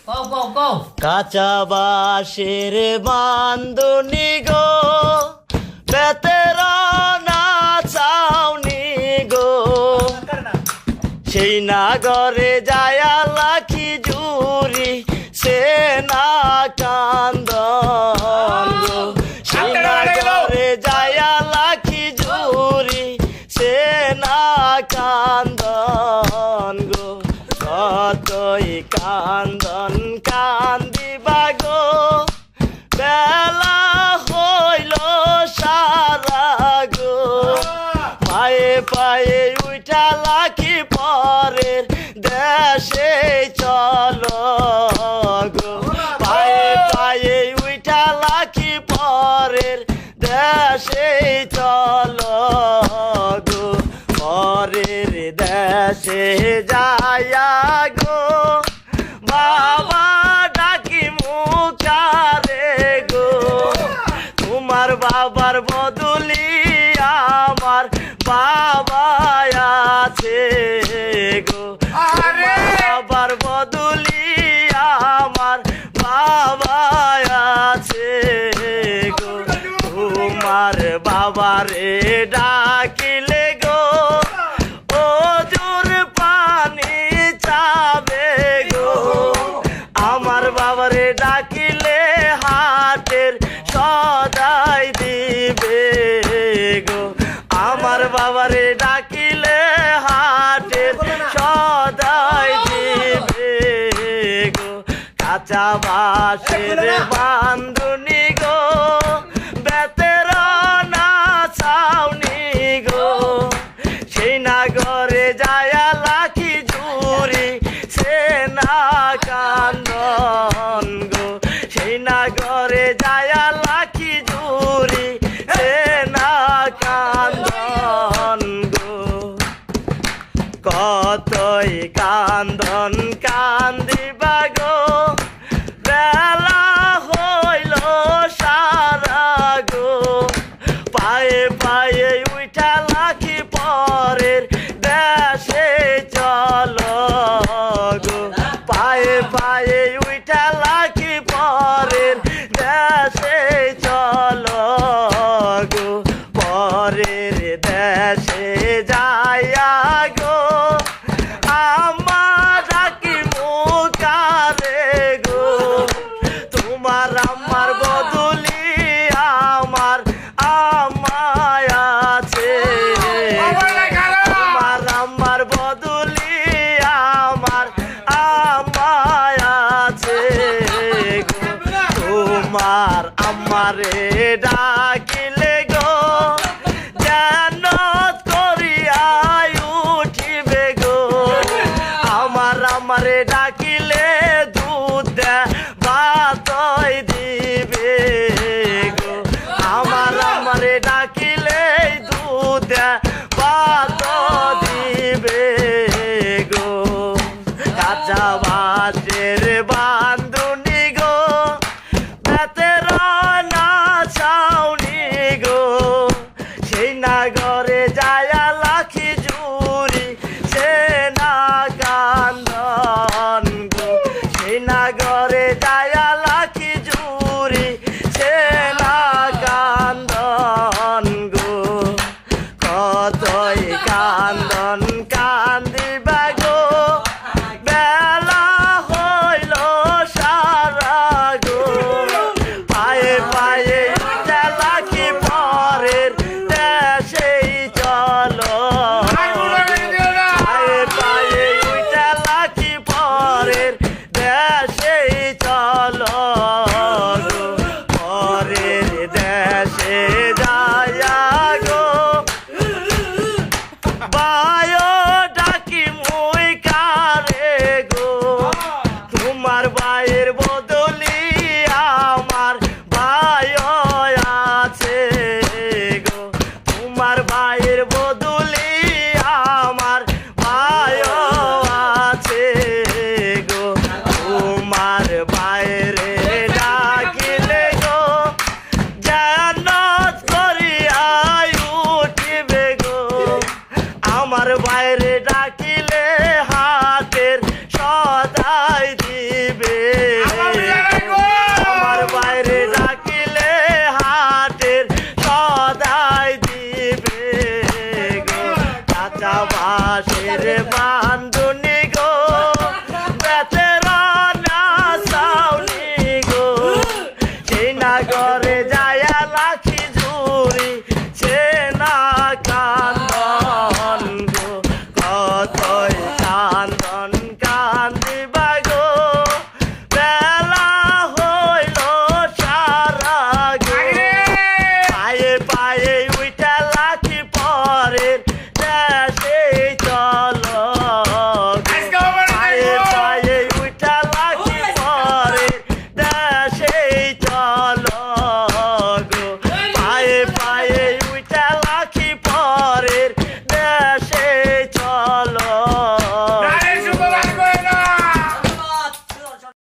কাঁচা বাঁশের বান্ধনি গো, বেতেরানা ছাউনি গো, সেই নাগরে যায়া লাখি জুরি সে না কান্দন গো, সেই নাগরে যায়া লাখি জুরি সে না কান্দন গো, কতই কান্দন কান্দিবা গো, বেলা হইল সারা গো, পায়ে পায়ে উঠা লাখি পরের দেশে চলো গো, পায়ে পায়ে উঠা লাখি পরের দেশে চলো গো, পরের দেশে যায়া গো, বাবা ডাকি মুখারে গো, তোমার বাবার বদলি আমার বাবা আছে গো, বাবার বদলি আমার বাবা আছে গো, তোমার বাবারে ডাকিলে গো, ওজোর পানি চাবে গো, আমার বাবারে ডাকিলে হাটের সদাই দিবে গো, আমার বাবারে ডাকিলে হাটের সদাই দিবে গো, কাঁচা বাঁশের বান্ধনি গো, বেতেরানা ছাউনি গো, সেই নাগরে যায়া লাখি জুরি সে না কান্দন গো, সেই নাগরে যায়া লাখি জুরি সে না কান্দন গো, কতই কান্দন কান্দিবা গো, বেলা হইল সারা গো, পায়ে পায়ে উঠা লাখি পরের দেশে চলো গো, পায়ে পায়ে উঠা লাখি পরের দেশে চলো গো, পরের দেশে যায়া গো, আমার ডাকি মুখারে গো, তোমার আমার বদলি আমার আমায় আছে, তোমার আমার বদলি আমার আমায় আছে গো, তোমার আমারে ডাকিলে গো, যেন করিয়াই উঠিবে গো, আমার আমারে ডাকিলে দুধ ভাতই দিবে গো, আমার আমারে ডাকিলে দুধ ভাত দিবে গো, কাঁচা বাঁশের বান্ধনি গো, বেতেরানা ছাউনি গো, সেই নাগরে যায়া লাখি জুরি সে না কান্দন গো, সেই নাগরে